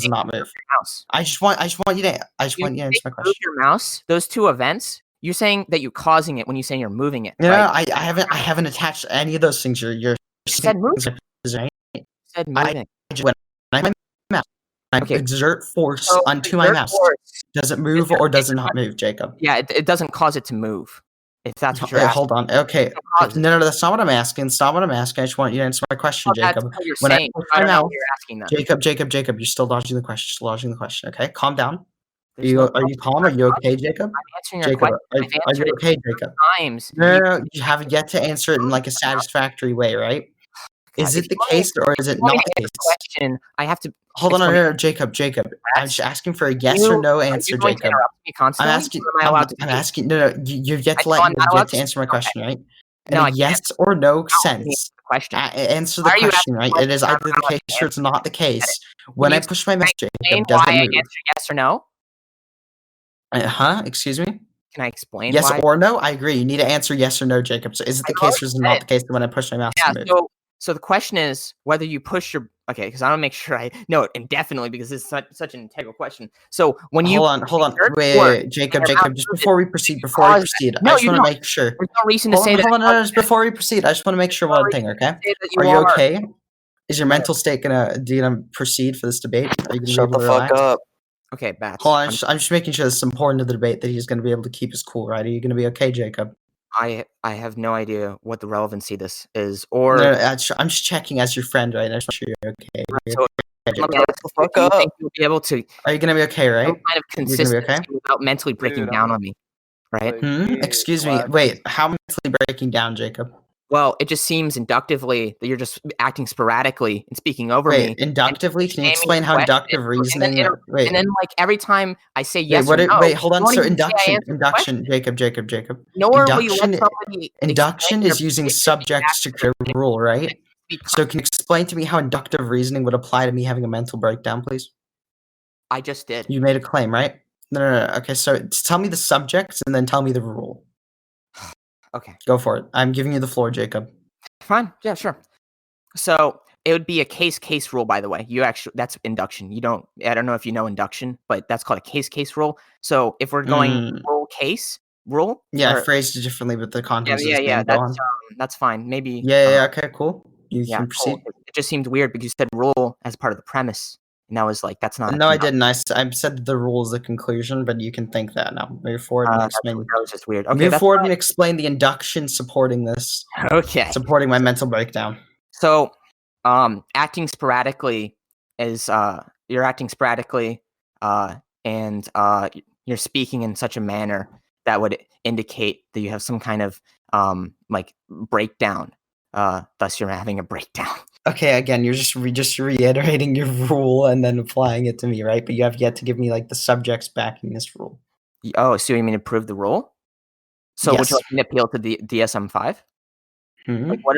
Speaker 2: it not move?
Speaker 1: Mouse.
Speaker 2: I just want you to answer my
Speaker 1: Move
Speaker 2: question.
Speaker 1: your mouse. Those two events. You're saying that you're causing it when you're saying you're moving it.
Speaker 2: No,
Speaker 1: Right?
Speaker 2: I haven't attached any of those things. You're
Speaker 1: said moving.
Speaker 2: right?
Speaker 1: Said moving.
Speaker 2: When I mouse, I
Speaker 1: Okay.
Speaker 2: exert force
Speaker 1: So
Speaker 2: onto my mouse. Does it move or does it not move, Jacob?
Speaker 1: Yeah, it doesn't cause it to move. If that's what you're asking.
Speaker 2: Hold on. Okay. No, that's not what I'm asking. It's not what I'm asking. I just want you to answer my question, Jacob.
Speaker 1: That's what you're
Speaker 2: When
Speaker 1: saying.
Speaker 2: I push
Speaker 1: I
Speaker 2: my
Speaker 1: don't know
Speaker 2: mouse,
Speaker 1: what you're asking then.
Speaker 2: Jacob, you're still dodging the question. Still dodging the question. Okay, calm down. Are
Speaker 1: There's no
Speaker 2: you calm? Are you okay, Jacob?
Speaker 1: I'm answering your
Speaker 2: Jacob,
Speaker 1: question.
Speaker 2: are
Speaker 1: I've
Speaker 2: you
Speaker 1: answered it
Speaker 2: okay, Jacob?
Speaker 1: times.
Speaker 2: No, you haven't yet to answer it in like a satisfactory way, right?
Speaker 1: God,
Speaker 2: Is
Speaker 1: if
Speaker 2: it the
Speaker 1: you want me-
Speaker 2: case or is
Speaker 1: if
Speaker 2: it
Speaker 1: you want me
Speaker 2: not
Speaker 1: to
Speaker 2: the
Speaker 1: answer
Speaker 2: case?
Speaker 1: the question, I have to
Speaker 2: Hold on,
Speaker 1: explain.
Speaker 2: no, Jacob. I'm just asking for a yes or no answer,
Speaker 1: Are you going to
Speaker 2: Jacob.
Speaker 1: interrupt me constantly?
Speaker 2: I'm asking.
Speaker 1: Or am I allowed to
Speaker 2: I'm
Speaker 1: speak?
Speaker 2: asking. No, you've yet
Speaker 1: So I'm not allowed
Speaker 2: to answer my question, right? In
Speaker 1: No,
Speaker 2: a
Speaker 1: I can't.
Speaker 2: yes or no
Speaker 1: Let me
Speaker 2: sense,
Speaker 1: answer the question.
Speaker 2: answer the
Speaker 1: Why are you
Speaker 2: question,
Speaker 1: asking
Speaker 2: right?
Speaker 1: questions
Speaker 2: It is
Speaker 1: that I'm
Speaker 2: either
Speaker 1: not
Speaker 2: the
Speaker 1: allowed
Speaker 2: case
Speaker 1: to
Speaker 2: or it's not the case. When
Speaker 1: you
Speaker 2: I push my mouse,
Speaker 1: explain
Speaker 2: Jacob, does
Speaker 1: why
Speaker 2: it
Speaker 1: I
Speaker 2: move?
Speaker 1: answer yes or no?
Speaker 2: Excuse me?
Speaker 1: Can I explain
Speaker 2: Yes
Speaker 1: why?
Speaker 2: or no? I agree. You need to answer yes or no, Jacob. So is it the case or is it not the case that when I push my mouse
Speaker 1: Yeah,
Speaker 2: to move?
Speaker 1: so the question is whether you push your because I want to make sure I know it indefinitely because it's such an integral question. So when you
Speaker 2: Hold on. Wait, Jacob, just before we proceed, I just want to make sure.
Speaker 1: There's no reason to say that.
Speaker 2: Hold on, no, just before we proceed, I just want to make sure one thing, okay? Are you okay? Is your mental state gonna proceed for this debate? Are you gonna be able to relax?
Speaker 3: Shut the fuck up.
Speaker 1: Okay, Bats.
Speaker 2: Hold on, I'm just making sure this is important to the debate that he's gonna be able to keep his cool, right? Are you gonna be okay, Jacob?
Speaker 1: I have no idea what the relevancy this is,
Speaker 2: No,
Speaker 1: or
Speaker 2: I'm just checking as your friend, right? I just want to make sure you're okay.
Speaker 1: so
Speaker 3: Shut the fuck
Speaker 1: do you
Speaker 3: up.
Speaker 1: think you'll be able to
Speaker 2: Are you gonna be okay, right?
Speaker 1: some kind of
Speaker 2: You're gonna be
Speaker 1: consistency
Speaker 2: okay?
Speaker 1: without mentally breaking
Speaker 3: Dude,
Speaker 1: down on me, right?
Speaker 2: Excuse me. Wait, how mentally breaking down, Jacob?
Speaker 1: Well, it just seems inductively that you're just acting sporadically and speaking over me.
Speaker 2: Inductively? Can you
Speaker 1: Naming
Speaker 2: explain how
Speaker 1: questions,
Speaker 2: inductive reasoning?
Speaker 1: and then like every time I say yes or no,
Speaker 2: Wait, hold on.
Speaker 1: you won't
Speaker 2: So
Speaker 1: even say I answered the question.
Speaker 2: Jacob.
Speaker 1: Nor will you let somebody
Speaker 2: Induction
Speaker 1: explain
Speaker 2: is
Speaker 1: their
Speaker 2: using
Speaker 1: position
Speaker 2: subjects to create a rule, right?
Speaker 1: because
Speaker 2: So can you explain to me how inductive reasoning would apply to me having a mental breakdown, please?
Speaker 1: I just did.
Speaker 2: You made a claim, right? No. Okay, so tell me the subjects and then tell me the rule.
Speaker 1: Okay.
Speaker 2: Go for it. I'm giving you the floor, Jacob.
Speaker 1: Fine. Yeah, sure. So it would be a case rule, by the way. That's induction. I don't know if you know induction, but that's called a case rule. So if we're going rule.
Speaker 2: Yeah, I phrased it differently, but the context is the same. Go on.
Speaker 1: That's fine. Maybe.
Speaker 2: Yeah, okay, cool. You can proceed.
Speaker 1: Cool. It just seemed weird because you said rule as part of the premise. And I was like, that's not.
Speaker 2: No, I didn't. I said the rule is the conclusion, but you can think that now. Move forward and explain.
Speaker 1: That was just weird. Okay,
Speaker 2: move forward and explain the induction supporting this.
Speaker 1: Okay.
Speaker 2: Supporting my mental breakdown.
Speaker 1: So, acting sporadically is you're acting sporadically, and you're speaking in such a manner that would indicate that you have some kind of like breakdown. Thus, you're having a breakdown.
Speaker 2: Okay, again, you're just reiterating your rule and then applying it to me, right? But you have yet to give me like the subjects backing this rule.
Speaker 1: Oh, so you mean to prove the rule? So would you like me to appeal to the DSM-5? Like, what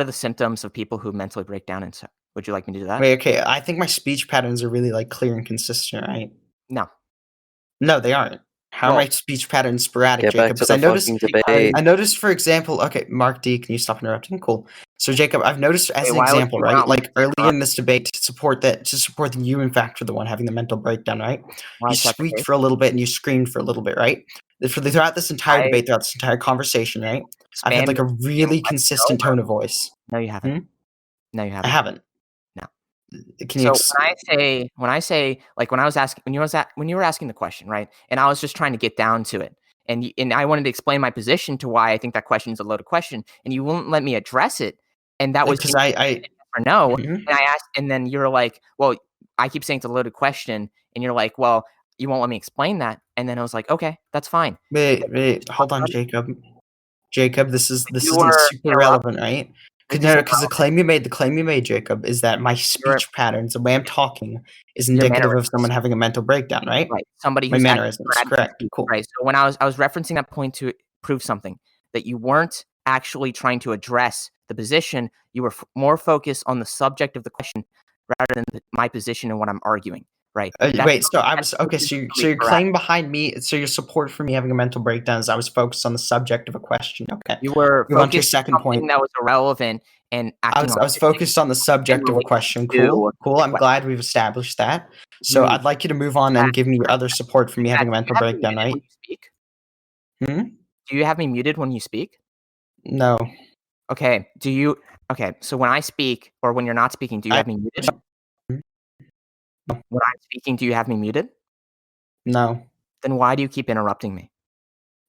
Speaker 1: are the symptoms of people who mentally break down? And would you like me to do that?
Speaker 2: Wait, okay. I think my speech patterns are really like clear and consistent, right? No, they aren't. How are my speech patterns sporadic,
Speaker 3: Get
Speaker 2: Jacob?
Speaker 3: back to the fucking debate.
Speaker 2: I noticed, for example, okay, Mark D, can you stop interrupting? Cool. So, Jacob, I've noticed as an example, right? Like earlier in this debate, to support that you, in fact, were the one having the mental breakdown, right? You squeaked for a little bit and you screamed for a little bit, right? throughout this entire debate, throughout this entire conversation, right? I've had like a really consistent tone of voice.
Speaker 1: No, you haven't. No, you
Speaker 2: I
Speaker 1: haven't.
Speaker 2: haven't.
Speaker 1: No.
Speaker 2: Can you?
Speaker 1: When I say, like when you were asking the question, right? And I was just trying to get down to it, and I wanted to explain my position to why I think that question is a loaded question, and you wouldn't let me address it, and that was
Speaker 2: because I
Speaker 1: or no,
Speaker 2: Mhm.
Speaker 1: and I asked, and then you're like, well, I keep saying it's a loaded question, and you're like, well, you won't let me explain that, and then I was like, okay, that's fine.
Speaker 2: Wait, hold on, Jacob. Jacob, this
Speaker 1: You
Speaker 2: isn't
Speaker 1: were
Speaker 2: super relevant, right?
Speaker 1: This isn't
Speaker 2: Because the claim you made, Jacob, is that my speech patterns, the way I'm talking, is
Speaker 1: Your
Speaker 2: indicative of
Speaker 1: mannerisms.
Speaker 2: someone having a mental breakdown, right?
Speaker 1: Right, somebody
Speaker 2: My
Speaker 1: who's
Speaker 2: mannerisms,
Speaker 1: actually
Speaker 2: correct, cool.
Speaker 1: right, so when I was referencing that point to prove something, that you weren't actually trying to address the position, you were more focused on the subject of the question rather than my position and what I'm arguing, right?
Speaker 2: Wait, so I was okay. So your
Speaker 1: correct.
Speaker 2: claim behind me, so your support for me having a mental breakdown is I was focused on the subject of a question. Okay,
Speaker 1: You were
Speaker 2: move on to your
Speaker 1: focused on
Speaker 2: second
Speaker 1: something
Speaker 2: point.
Speaker 1: that was irrelevant and
Speaker 2: I
Speaker 1: acting
Speaker 2: was focused on the subject of a question. Cool. I'm glad we've established that. So I'd like you to move on and give me your other support for me having a mental breakdown, right?
Speaker 1: When you speak?
Speaker 2: Hmm?
Speaker 1: Do you have me muted when you speak?
Speaker 2: No.
Speaker 1: Okay, so when I speak or when you're not speaking, do you have me muted? When I'm speaking, do you have me muted?
Speaker 2: No.
Speaker 1: Then why do you keep interrupting me?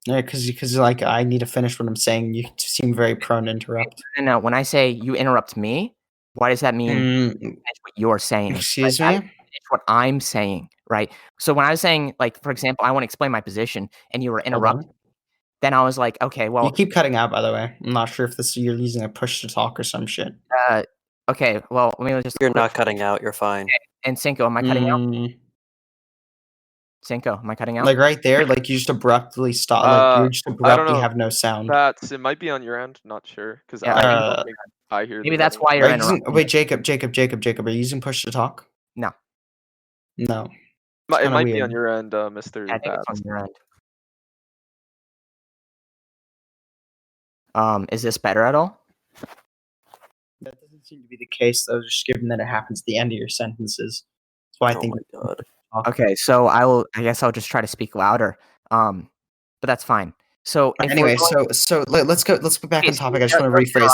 Speaker 2: Yeah, because like I need to finish what I'm saying. You seem very prone to interrupt.
Speaker 1: No, when I say you interrupt me, why does that mean finish what you're saying?
Speaker 2: Excuse
Speaker 1: Like, I
Speaker 2: me?
Speaker 1: finish what I'm saying, right? So when I was saying, like, for example, I wanna explain my position and you were
Speaker 2: Hold on.
Speaker 1: interrupting, then I was like, okay,
Speaker 2: You
Speaker 1: well,
Speaker 2: keep cutting out, by the way. I'm not sure if you're using a push to talk or some shit.
Speaker 1: okay, well, let me just
Speaker 3: You're not cutting out, you're fine.
Speaker 1: And Cinco, am I cutting out? Cinco, am I cutting out?
Speaker 2: Like right there, like you just abruptly stop. Like you just
Speaker 4: I don't
Speaker 2: abruptly
Speaker 4: know.
Speaker 2: have no sound.
Speaker 4: It might be on your end. Not sure because
Speaker 1: Yeah,
Speaker 4: I
Speaker 1: maybe
Speaker 4: don't think I hear.
Speaker 1: maybe that's why you're
Speaker 2: Are you using,
Speaker 1: interrupting.
Speaker 2: wait, Jacob, are you using push to talk?
Speaker 1: No.
Speaker 2: No.
Speaker 4: It might be
Speaker 2: weird.
Speaker 4: on your end, Mr.
Speaker 1: I think it's
Speaker 4: Babs.
Speaker 1: on your end. Is this better at all?
Speaker 2: That doesn't seem to be the case, though, just given that it happens at the end of your sentences. That's why I think.
Speaker 3: my god.
Speaker 1: Okay, so I guess I'll just try to speak louder. But that's fine. So
Speaker 2: Anyway, let's go back on topic. I just want to rephrase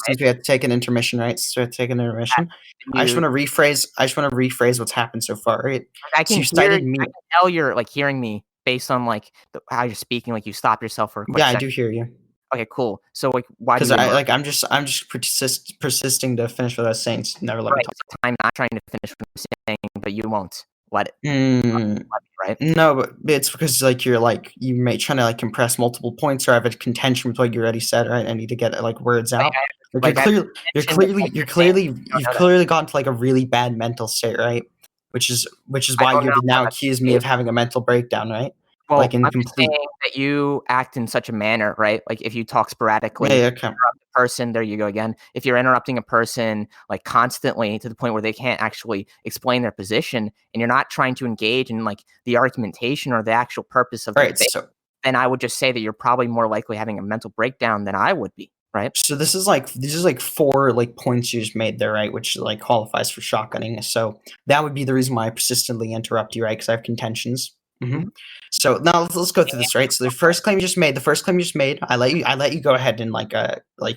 Speaker 2: since we had to take an intermission, right? Since we had to take an intermission, I just want to rephrase what's happened so far, right?
Speaker 1: I can
Speaker 2: So you cited me.
Speaker 1: I can tell you're like hearing me based on like how you're speaking. Like you stop yourself for a quick
Speaker 2: Yeah,
Speaker 1: second.
Speaker 2: I do hear you.
Speaker 1: Okay, cool. So like, why do
Speaker 2: Because
Speaker 1: you?
Speaker 2: I'm just persisting to finish what I was saying. So never let me talk.
Speaker 1: I'm not trying to finish what I'm saying, but you won't let it. Right?
Speaker 2: No, but it's because like you may trying to like compress multiple points or have a contention with what you already said, right? I need to get like words out. You've clearly gotten to like a really bad mental state, right? Which is why you would now accuse me of having a mental breakdown, right?
Speaker 1: Well,
Speaker 2: like
Speaker 1: I'm just saying that you act in such a manner, right? Like if you talk sporadically, interrupt a person, there you go again. If you're interrupting a person like constantly to the point where they can't actually explain their position, and you're not trying to engage in like the argumentation or the actual purpose of the debate, then I would just say that you're probably more likely having a mental breakdown than I would be, right?
Speaker 2: So these is like 4 like points you just made there, right? Which like qualifies for shotgunning. So that would be the reason why I persistently interrupt you, right? Because I have contentions. So now let's go through this, right? So the first claim you just made, I let you go ahead and like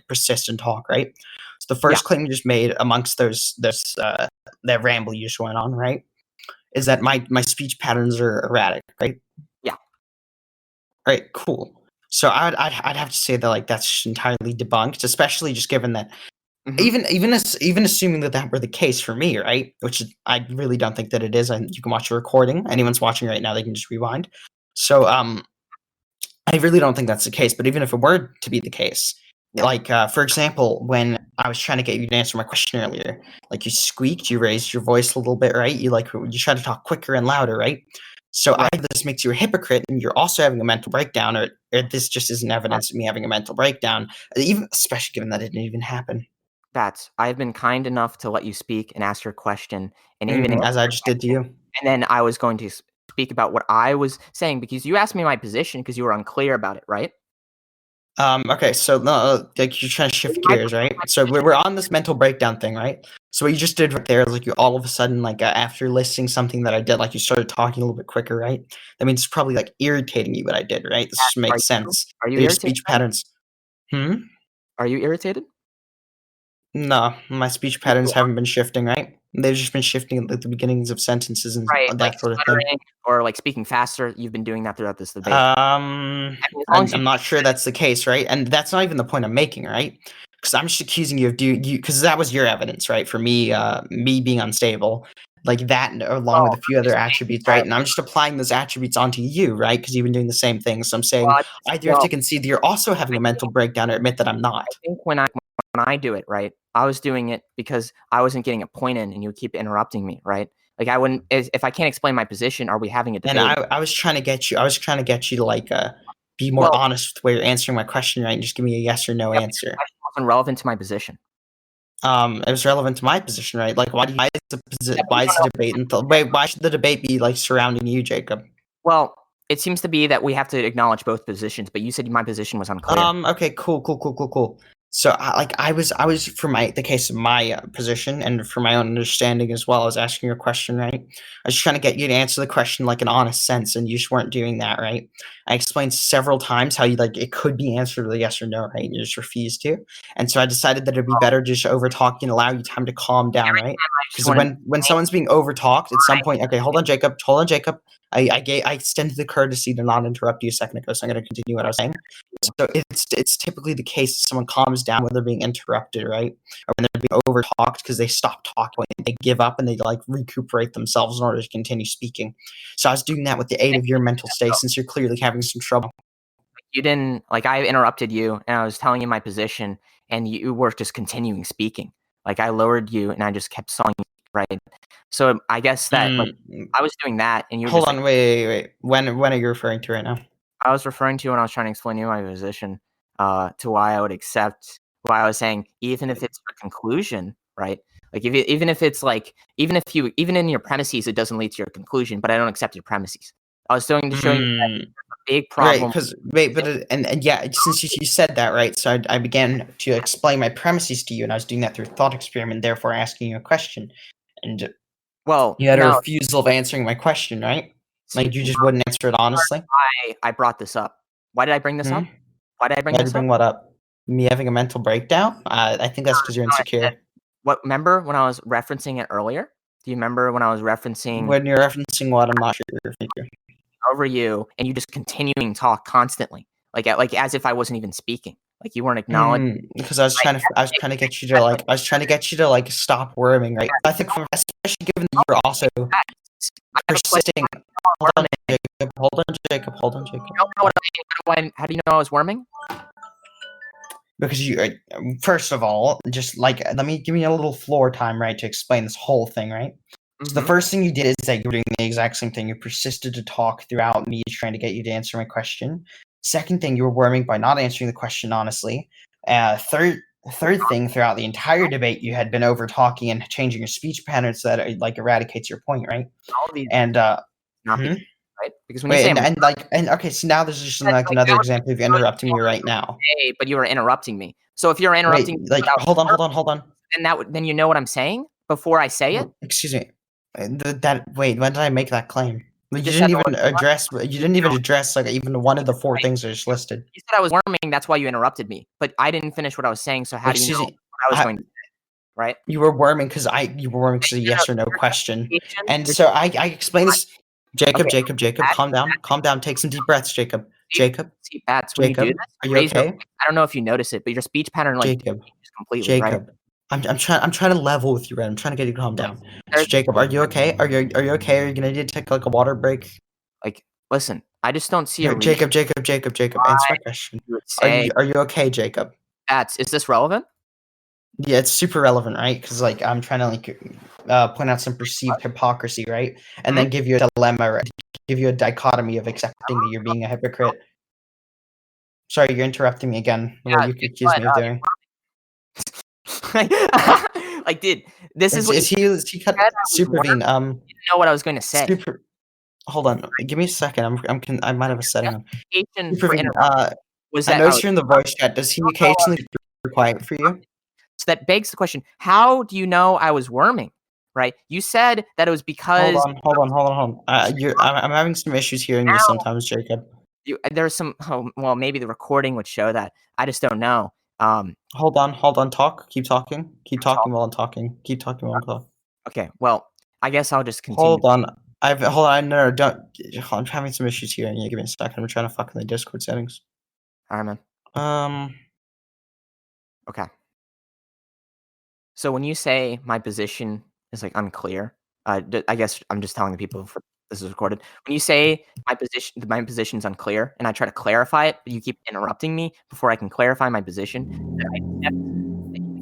Speaker 2: persist and talk, right? So the first claim you just made amongst those that ramble you just went on, right? Is that my speech patterns are erratic, right?
Speaker 1: Yeah.
Speaker 2: Right, cool. So I'd have to say that like that's entirely debunked, especially just given that even assuming that were the case for me, right? Which I really don't think that it is. And you can watch a recording. Anyone's watching right now, they can just rewind. So I really don't think that's the case. But even if it were to be the case, like for example, when I was trying to get you to answer my question earlier, like you squeaked, you raised your voice a little bit, right? You try to talk quicker and louder, right? So either this makes you a hypocrite and you're also having a mental breakdown, or this just isn't evidence of me having a mental breakdown, even especially given that it didn't even happen.
Speaker 1: I've been kind enough to let you speak and ask your question, and even
Speaker 2: as I just did to you.
Speaker 1: And then I was going to speak about what I was saying because you asked me my position because you were unclear about it, right?
Speaker 2: Okay, so no, like you're trying to shift gears, right? So we're on this mental breakdown thing, right? So what you just did right there is like you all of a sudden, like after listing something that I did, like you started talking a little bit quicker, right? That means it's probably like irritating you what I did, right? This just makes sense.
Speaker 1: Are you
Speaker 2: Your
Speaker 1: irritated?
Speaker 2: speech patterns.
Speaker 1: Are you irritated?
Speaker 2: No, my speech patterns haven't been shifting, right? They've just been shifting at the beginnings of sentences and
Speaker 1: Right,
Speaker 2: that
Speaker 1: like
Speaker 2: sort of thing.
Speaker 1: stuttering or like speaking faster. You've been doing that throughout this debate.
Speaker 2: I'm
Speaker 1: long as you-
Speaker 2: not sure that's the case, right? And that's not even the point I'm making, right? Because I'm just accusing you of because that was your evidence, right? For me, me being unstable, like that, along with a few other attributes, right? And I'm just applying those attributes onto you, right? Because you've been doing the same thing. So I'm saying either you have to concede that you're also having a mental breakdown, or admit that I'm not.
Speaker 1: I think when I do it, right, I was doing it because I wasn't getting a point in, and you would keep interrupting me, right? Like I wouldn't if I can't explain my position. Are we having a debate?
Speaker 2: And I was trying to get you. I was trying to get you to like be more honest with the way you're answering my question, right? And just give me a yes or no answer.
Speaker 1: It wasn't relevant to my position.
Speaker 2: It was relevant to my position, right? Like, why is the debate? Wait, why should the debate be like surrounding you, Jacob?
Speaker 1: Well, it seems to be that we have to acknowledge both positions, but you said my position was unclear.
Speaker 2: Okay, cool. So, I was for the case of my position and for my own understanding as well as asking your question, right? I was trying to get you to answer the question like an honest sense, and you just weren't doing that, right? I explained several times how it could be answered with a yes or no, right? And you just refused to, and so I decided that it'd be better just to over talk and allow you time to calm down, right? Because when someone's being over talked, at some point, okay, hold on, Jacob. I extended the courtesy to not interrupt you a second ago, so I'm going to continue what I was saying. So it's typically the case that someone calms down when they're being interrupted, right? Or when they're being over talked because they stop talking, they give up and they like recuperate themselves in order to continue speaking. So I was doing that with the aid of your mental state, since you're clearly having some trouble.
Speaker 1: You didn't like I interrupted you and I was telling you my position and you were just continuing speaking. Like I lowered you and I just kept sawing you, right? So I guess that like, I was doing that and you were
Speaker 2: Hold
Speaker 1: just
Speaker 2: on,
Speaker 1: like,
Speaker 2: wait. When are you referring to right now?
Speaker 1: I was referring to when I was trying to explain to you my position, to why I would accept why I was saying even if it's a conclusion, right? Like even if it's like even in your premises it doesn't lead to your conclusion, but I don't accept your premises. I was going to show you that there's a big problem.
Speaker 2: Right, because and yeah, since you said that, right? So I began to explain my premises to you, and I was doing that through thought experiment, therefore asking you a question, and
Speaker 1: well,
Speaker 2: you had a refusal of answering my question, right? Like you just wouldn't answer it honestly.
Speaker 1: I brought this up. Why did I bring this up? Why did I bring this up?
Speaker 2: What up? Me having a mental breakdown? I think that's because you're insecure.
Speaker 1: Remember when I was referencing it earlier? Do you remember when I was referencing
Speaker 2: When you're referencing what? I'm not sure.
Speaker 1: over you and you just continuing talk constantly, like as if I wasn't even speaking, like you weren't acknowledging.
Speaker 2: Because I was trying to get you to like stop worming, right? I think, especially given that you're also persisting. Hold on, Jacob.
Speaker 1: You don't know what how do you know I was worming?
Speaker 2: Because you, first of all, just like give me a little floor time, right, to explain this whole thing, right? So the first thing you did is that you were doing the exact same thing. You persisted to talk throughout me trying to get you to answer my question. Second thing, you were worming by not answering the question honestly. Third thing, throughout the entire debate, you had been over talking and changing your speech patterns so that it like eradicates your point, right?
Speaker 1: All of these
Speaker 2: And
Speaker 1: not right? Because when you
Speaker 2: wait,
Speaker 1: say
Speaker 2: okay, so now there's just like another example of you interrupting me right now.
Speaker 1: Hey, but you were interrupting me. So if you're interrupting,
Speaker 2: like hold on.
Speaker 1: Then you know what I'm saying before I say it.
Speaker 2: Excuse me. Wait, when did I make that claim? You
Speaker 1: just
Speaker 2: didn't
Speaker 1: said
Speaker 2: even address. You didn't even address like even one of the four things I just listed.
Speaker 1: You said I was worming. That's why you interrupted me. But I didn't finish what I was saying. So how do you know what I was going to say? Right?
Speaker 2: You were worming because of a yes or no question. And so I explained this. Jacob, calm down. Take some deep breaths, Jacob.
Speaker 1: When you do this,
Speaker 2: are you okay?
Speaker 1: I don't know if you notice it, but your speech pattern like changes completely, right?
Speaker 2: I'm trying to level with you, right? I'm trying to get you to calm down. So Jacob, are you okay? Are you okay? Are you gonna need to take like a water break?
Speaker 1: Like, listen, I just don't see a reason.
Speaker 2: Jacob, answer my question. Are you okay, Jacob?
Speaker 1: Is this relevant?
Speaker 2: Yeah, it's super relevant, right? Because like I'm trying to like point out some perceived hypocrisy, right? And then give you a dilemma, right? Give you a dichotomy of accepting that you're being a hypocrite. Sorry, you're interrupting me again. What you accuse me of doing?
Speaker 1: Like, dude, this is what
Speaker 2: he cut Supervene.
Speaker 1: You didn't know what I was going to say.
Speaker 2: Hold on, give me a second. I might have a setting on.
Speaker 1: Supervene, Was
Speaker 2: I
Speaker 1: that
Speaker 2: noticed you're in the voice chat. Does he occasionally get super quiet for you?
Speaker 1: so that begs the question, how do you know I was worming? Right? You said that it was because
Speaker 2: Hold on. I'm having some issues hearing you sometimes, Jacob.
Speaker 1: There's some well, maybe the recording would show that. I just don't know.
Speaker 2: Hold on. Keep talking while I'm talking.
Speaker 1: Okay, well, I guess I'll just continue.
Speaker 2: Hold on. No, don't. I'm having some issues hearing you. Give me a second. I'm trying to fuck in the Discord settings.
Speaker 1: All right, man. Okay. So when you say my position is like unclear, I guess I'm just telling the people for this is recorded. When you say my position is unclear, and I try to clarify it, but you keep interrupting me before I can clarify my position. Then I accept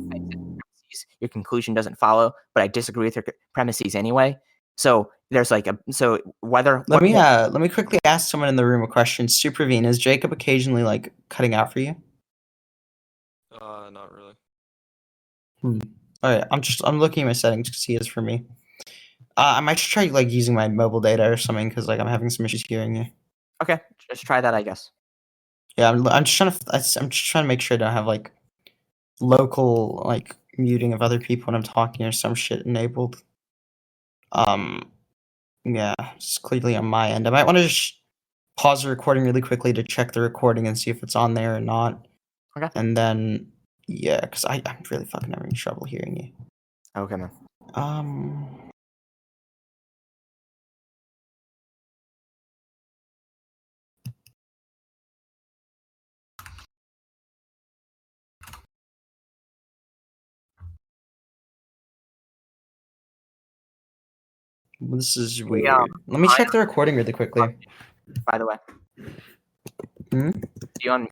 Speaker 1: that I accept your premises, your conclusion doesn't follow, but I disagree with your premises anyway. So there's like whether
Speaker 2: Let me quickly ask someone in the room a question. Supervene, is Jacob occasionally like cutting out for you?
Speaker 5: Not really.
Speaker 2: All right, I'm looking at my settings to see it's for me. I might just try like using my mobile data or something because like I'm having some issues hearing you.
Speaker 1: Okay, just try that, I guess.
Speaker 2: Yeah, I'm just trying to make sure I don't have like local like muting of other people when I'm talking or some shit enabled. Yeah, it's clearly on my end. I might want to just pause the recording really quickly to check the recording and see if it's on there or not.
Speaker 1: Okay.
Speaker 2: And then yeah, because I'm really fucking having trouble hearing you.
Speaker 1: Okay, man.
Speaker 2: This is weird. Let me check the recording really quickly.
Speaker 1: By the way.
Speaker 2: Hmm?
Speaker 1: You on